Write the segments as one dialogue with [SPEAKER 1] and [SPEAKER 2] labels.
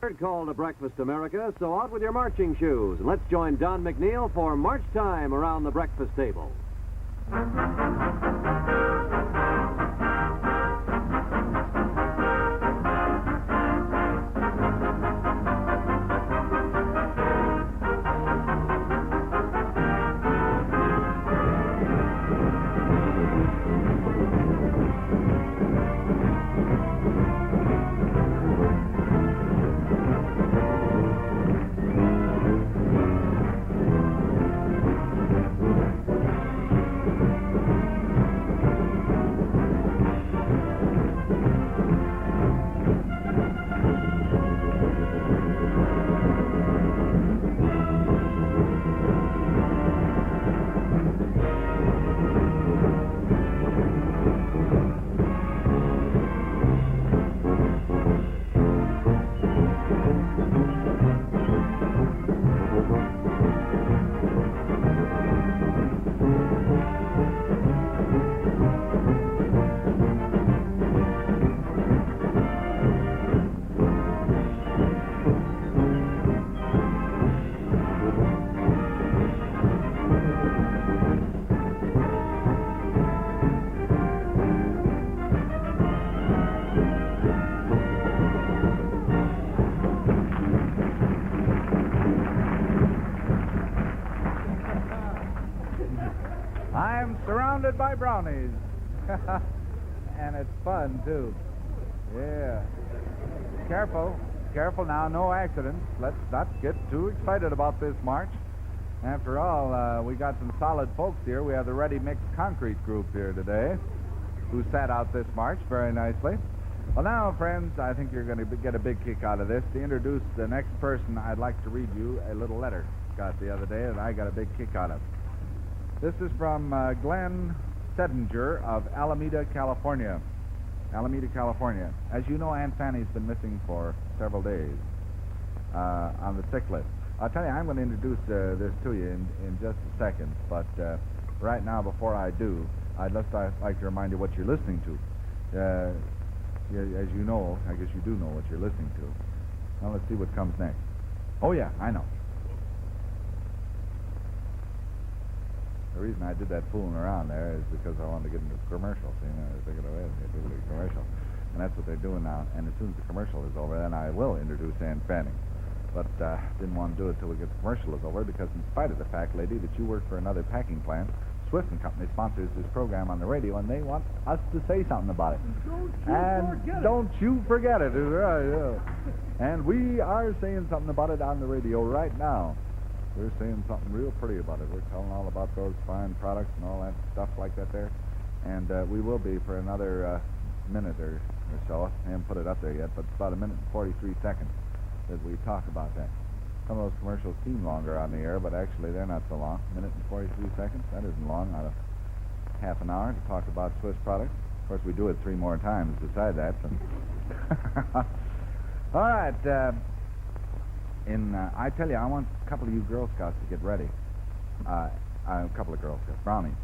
[SPEAKER 1] Third call to Breakfast America, so out with your marching shoes. And let's join Don McNeil for March Time around the breakfast table.
[SPEAKER 2] I'm surrounded by brownies. And it's fun, too. Yeah. Careful. Careful now, no accidents. Let's not get too excited about this march. After all, we got some solid folks here. We have the Ready Mix Concrete group here today, who sat out this march very nicely. Well, now, friends, I think you're going to get a big kick out of this. To introduce the next person, I'd like to read you a little letter got the other day that I got a big kick out of. This is from Glenn Sedinger of Alameda, California. Alameda, California. As you know, Aunt Fanny's been missing for several days on the sick list. I'll tell you, I'm going to introduce this to you in just a second, but right now, before I do, I'd just like to remind you what you're listening to. As you know, I guess you do know what you're listening to. Now, let's see what comes next. Oh, yeah, I know. The reason I did that fooling around there is because I wanted to get into the commercial. See, I was thinking, wait a minute, do the commercial. And that's what they're doing now. And as soon as the commercial is over, then I will introduce Aunt Fanny. But didn't want to do it till we get the commercial is over, because in spite of the fact, lady, that you work for another packing plant, Swift & Company sponsors this program on the radio, and they want us to say something about it. Don't you forget it. Yeah. And we are saying something about it on the radio right now. We're saying something real pretty about it. We're telling all about those fine products and all that stuff like that there. And we will be for another minute or so. I haven't put it up there yet, but it's about 1 minute and 43 seconds that we talk about that. Some of those commercials seem longer on the air, but actually they're not so long. 1 minute and 43 seconds. That isn't long out of half an hour to talk about Swiss products. Of course, we do it 3 more times beside that. So. All right. I tell you, I want a couple of you Girl Scouts to get ready. A couple of Girl Scouts, brownies.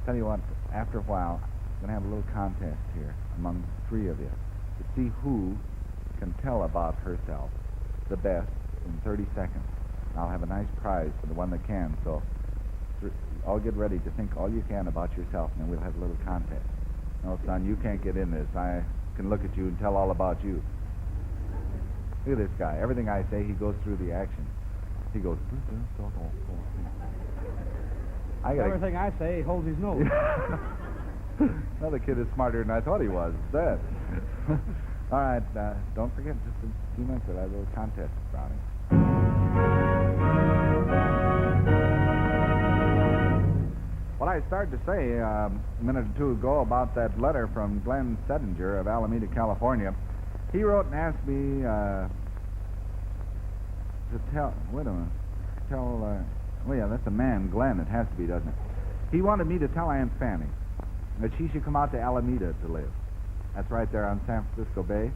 [SPEAKER 2] Tell you what, after a while, I'm going to have a little contest here among 3 of you to see who can tell about herself the best in 30 seconds. I'll have a nice prize for the one that can, so all get ready to think all you can about yourself, and then we'll have a little contest. No, son, you can't get in this. I can look at you and tell all about you. Look at this guy. Everything I say, he goes through the action. He goes...
[SPEAKER 3] Everything I say, he holds his nose.
[SPEAKER 2] Another kid is smarter than I thought he was. That. All right, don't forget, just in a few minutes, we'll have a little contest, Brownie. What I started to say a minute or two ago about that letter from Glenn Sedinger of Alameda, California, he wrote and asked me to tell... Wait a minute. Oh, yeah, that's a man, Glenn. It has to be, doesn't it? He wanted me to tell Aunt Fanny that she should come out to Alameda to live. That's right there on San Francisco Bay.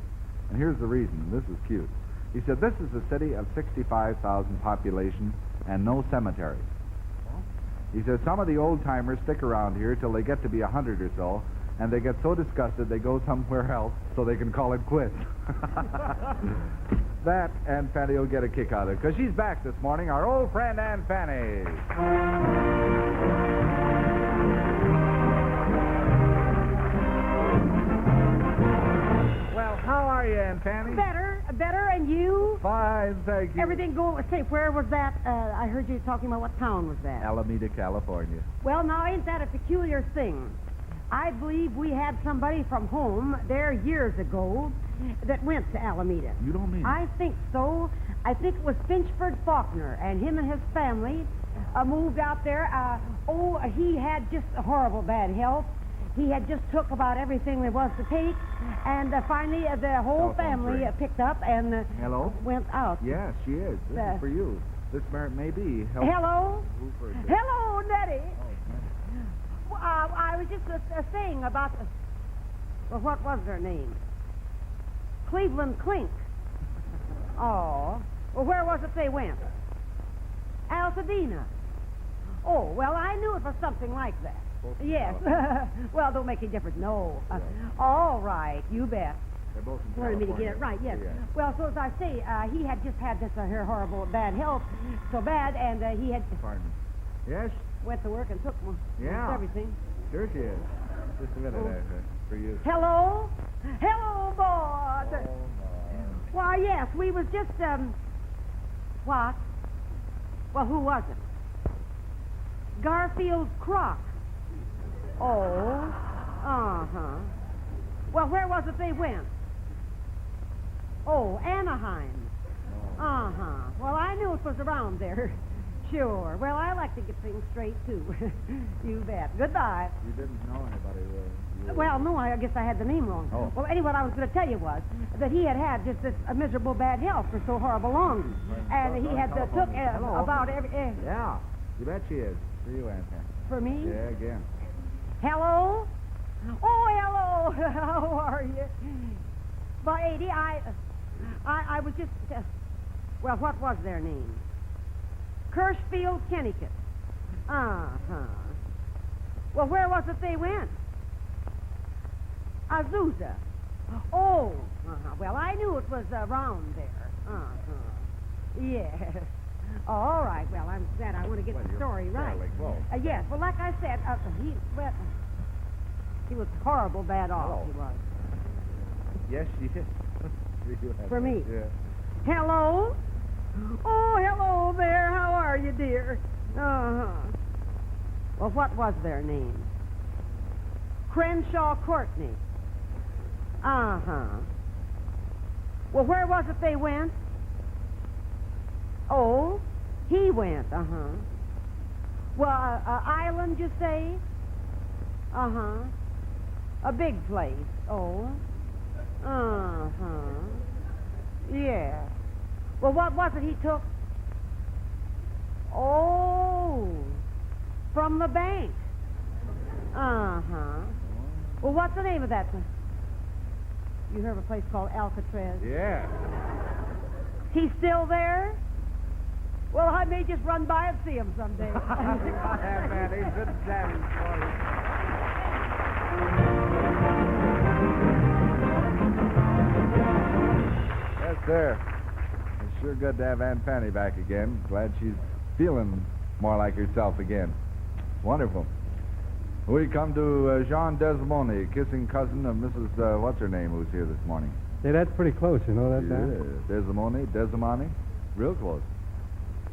[SPEAKER 2] And here's the reason. This is cute. He said, this is a city of 65,000 population and no cemeteries. He says, some of the old-timers stick around here till they get to be 100 or so, and they get so disgusted they go somewhere else so they can call it quits. that Aunt Fanny will get a kick out of it, because she's back this morning, our old friend Aunt Fanny. Well, how are you, Aunt Fanny?
[SPEAKER 4] Better, and you?
[SPEAKER 2] Fine, thank you.
[SPEAKER 4] Everything going... Say, where was that? I heard you talking about what town was that?
[SPEAKER 2] Alameda, California.
[SPEAKER 4] Well, now, ain't that a peculiar thing? I believe we had somebody from home there years ago that went to Alameda.
[SPEAKER 2] You don't mean
[SPEAKER 4] I think so. I think it was Finchford Faulkner, and him and his family moved out there. He had just a horrible bad health. He had just took about everything there was to take, and finally the whole family picked up and
[SPEAKER 2] Hello?
[SPEAKER 4] went out.
[SPEAKER 2] Yes, she is. This is for you. This may be.
[SPEAKER 4] Hello?
[SPEAKER 2] Hello,
[SPEAKER 4] Nettie.
[SPEAKER 2] Oh,
[SPEAKER 4] I was just saying about what was her name? Cleveland Clink. Oh. Well, where was it they went? Altadena. Oh, well, I knew it was something like that. Yes. Well, don't make any difference. No. All right. You bet.
[SPEAKER 2] They're both in
[SPEAKER 4] Wanted me to
[SPEAKER 2] California.
[SPEAKER 4] get it right, yes.
[SPEAKER 2] Yeah.
[SPEAKER 4] Well, so as I say, he had just had this horrible bad health, so bad, and he had
[SPEAKER 2] Pardon me. Yes?
[SPEAKER 4] went to work and took most everything.
[SPEAKER 2] Sure she is. Just a minute for you.
[SPEAKER 4] Hello? Hello, Maud.
[SPEAKER 2] Oh,
[SPEAKER 4] Why, yes, we was just, what? Well, who was it? Garfield Croc. Oh, uh-huh. Well, where was it they went? Oh, Anaheim. Uh-huh. Well, I knew it was around there. Sure. Well, I like to get things straight, too. You bet. Goodbye.
[SPEAKER 2] You didn't know anybody.
[SPEAKER 4] Well, no, I guess I had the name wrong.
[SPEAKER 2] Oh.
[SPEAKER 4] Well, anyway, what I was going to tell you was that he had just this miserable bad health for so horrible long. And he had took about every...
[SPEAKER 2] Yeah, you bet she is. For you, Aunt Fanny.
[SPEAKER 4] For me?
[SPEAKER 2] Yeah, again.
[SPEAKER 4] Hello? Oh, hello. How are you? By 80, I was just... well, what was their name? Kirschfield, Kennicott. Uh-huh. Well, where was it they went? Azusa. Oh, uh-huh. Well, I knew it was around there. Uh-huh. Yes. All right. Well, I'm glad I want to get the story right. Yes. Well, like I said, he was horrible bad off. He was.
[SPEAKER 2] Yes, she is.
[SPEAKER 4] For me.
[SPEAKER 2] Yeah.
[SPEAKER 4] Hello? Oh, hello there. How are you, dear? Uh-huh. Well, what was their name? Crenshaw Courtney. Uh-huh. Well, where was it they went? Oh, he went. Uh-huh. Well, island, you say? Uh-huh. A big place. Oh. Uh-huh. Yeah. Well, what was it he took? Oh, from the bank. Uh-huh. Well, what's the name of that one? You heard of a place called Alcatraz?
[SPEAKER 2] Yeah.
[SPEAKER 4] He's still there? Well, I may just run by and see him someday.
[SPEAKER 2] Fanny, good standing for you. Yes, sir. It's sure good to have Aunt Fanny back again. Glad she's feeling more like herself again. Wonderful. We come to Jean Desmond, kissing cousin of Mrs. What's-her-name, who's here this morning.
[SPEAKER 3] Hey, that's pretty close, you know that, Dan?
[SPEAKER 2] Desimone, real close.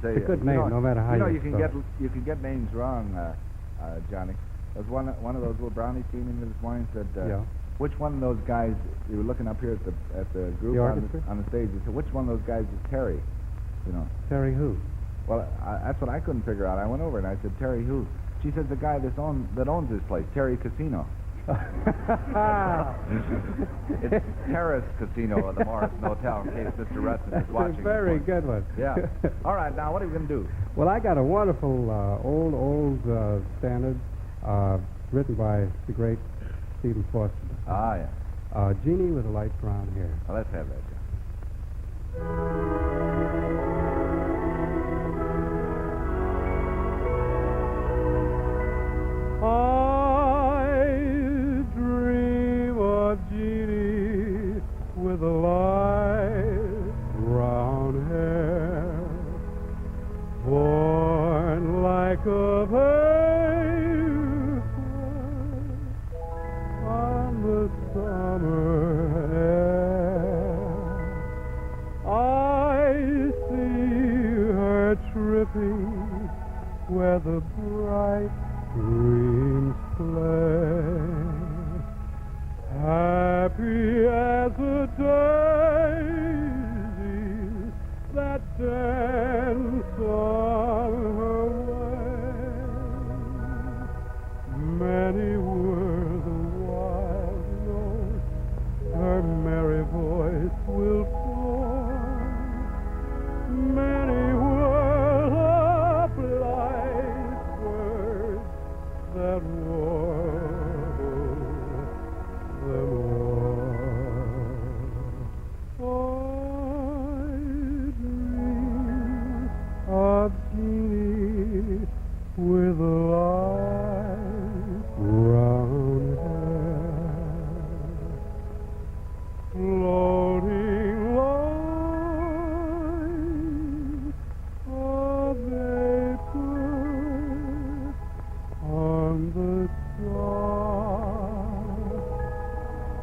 [SPEAKER 2] Say,
[SPEAKER 3] It's a good name, no matter how
[SPEAKER 2] you can
[SPEAKER 3] spell
[SPEAKER 2] you can get names wrong, Johnny. There was one of those little brownies came in this morning and said,
[SPEAKER 3] Yeah.
[SPEAKER 2] which one of those guys? You were looking up here at the group
[SPEAKER 3] The
[SPEAKER 2] on
[SPEAKER 3] orchestra?
[SPEAKER 2] the stage. He said, which one of those guys is Terry? You know.
[SPEAKER 3] Terry who?
[SPEAKER 2] Well, that's what I couldn't figure out. I went over and I said, Terry who? She said, the guy that owns this place, Terry Casino. It's Terrace Casino at the Morrison Hotel, in case Mr. Rustin is watching.
[SPEAKER 3] That's a very good one.
[SPEAKER 2] Yeah. All right, now, what are we going to do?
[SPEAKER 3] Well, I got a wonderful old standard written by the great Stephen Foster.
[SPEAKER 2] Ah, yeah.
[SPEAKER 3] Jeannie with the light brown hair.
[SPEAKER 2] Well, let's have that, John.
[SPEAKER 3] I dream of Jeannie with a light brown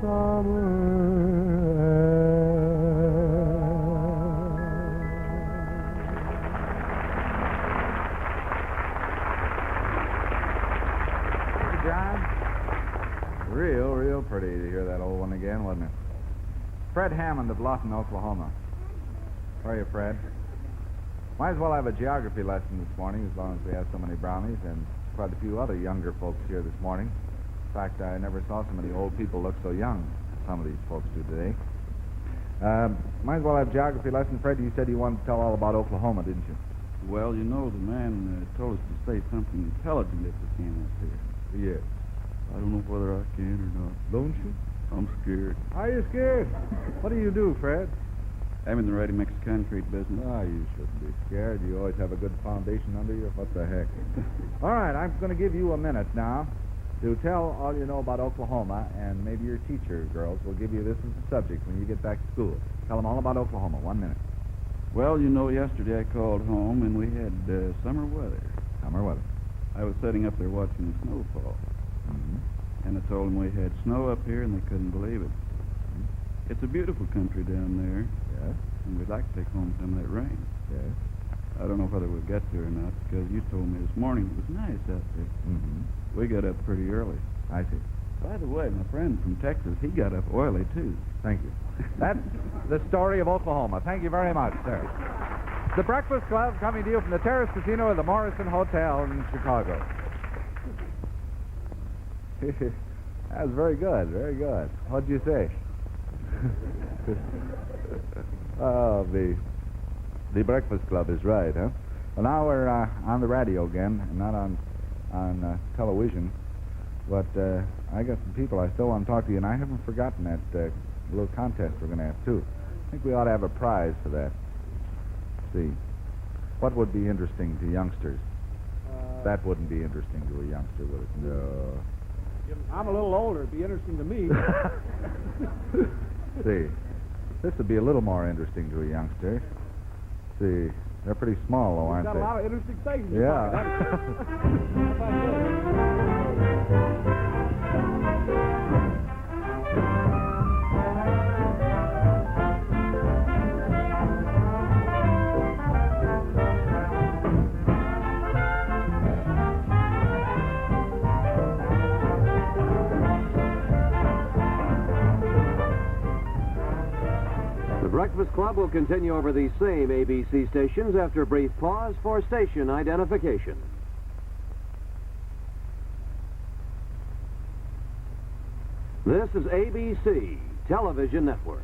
[SPEAKER 2] John, real pretty to hear that old one again, wasn't it? Fred Hammond of Lawton, Oklahoma. How are you, Fred? Might as well have a geography lesson this morning, as long as we have so many brownies and quite a few other younger folks here this morning. In fact, I never saw so many old people look so young as some of these folks do today. Might as well have geography lesson. Fred, you said you wanted to tell all about Oklahoma, didn't you?
[SPEAKER 5] Well, you know, the man told us to say something intelligent if we came up here.
[SPEAKER 2] Yes.
[SPEAKER 5] I don't know whether I can or not.
[SPEAKER 2] Don't you?
[SPEAKER 5] I'm scared.
[SPEAKER 2] Are you scared? What do you do, Fred?
[SPEAKER 5] I'm in the ready-mix concrete business.
[SPEAKER 2] Ah, you shouldn't be scared. You always have a good foundation under you. What the heck? All right, I'm going to give you a minute now to tell all you know about Oklahoma, and maybe your teacher, girls, will give you this as a subject when you get back to school. Tell them all about Oklahoma. 1 minute.
[SPEAKER 5] Well, you know, yesterday I called home, and we had summer weather.
[SPEAKER 2] Summer weather.
[SPEAKER 5] I was sitting up there watching the snow fall.
[SPEAKER 2] Mm-hmm.
[SPEAKER 5] And I told them we had snow up here, and they couldn't believe it. It's a beautiful country down there,
[SPEAKER 2] Yes.
[SPEAKER 5] and we'd like to take home some of that rain.
[SPEAKER 2] Yes.
[SPEAKER 5] I don't know whether we'll get there or not, because you told me this morning it was nice out there.
[SPEAKER 2] Mm-hmm.
[SPEAKER 5] We got up pretty early.
[SPEAKER 2] I see.
[SPEAKER 5] By the way, my friend from Texas, he got up oily, too.
[SPEAKER 2] Thank you. That's the story of Oklahoma. Thank you very much, sir. The Breakfast Club coming to you from the Terrace Casino at the Morrison Hotel in Chicago. That was very good, very good. What'd you say? Oh, the Breakfast Club is right, huh? Well, now we're on the radio again, and not on television. But I got some people I still want to talk to you, and I haven't forgotten that little contest we're going to have, too. I think we ought to have a prize for that. Let's see. What would be interesting to youngsters? That wouldn't be interesting to a youngster, would it? No.
[SPEAKER 3] I'm a little older. It'd be interesting to me.
[SPEAKER 2] See, this would be a little more interesting to a youngster. See, they're pretty small, though, aren't
[SPEAKER 3] Got
[SPEAKER 2] they?
[SPEAKER 3] a lot of interesting things.
[SPEAKER 1] The Breakfast Club will continue over these same ABC stations after a brief pause for station identification. This is ABC Television Network.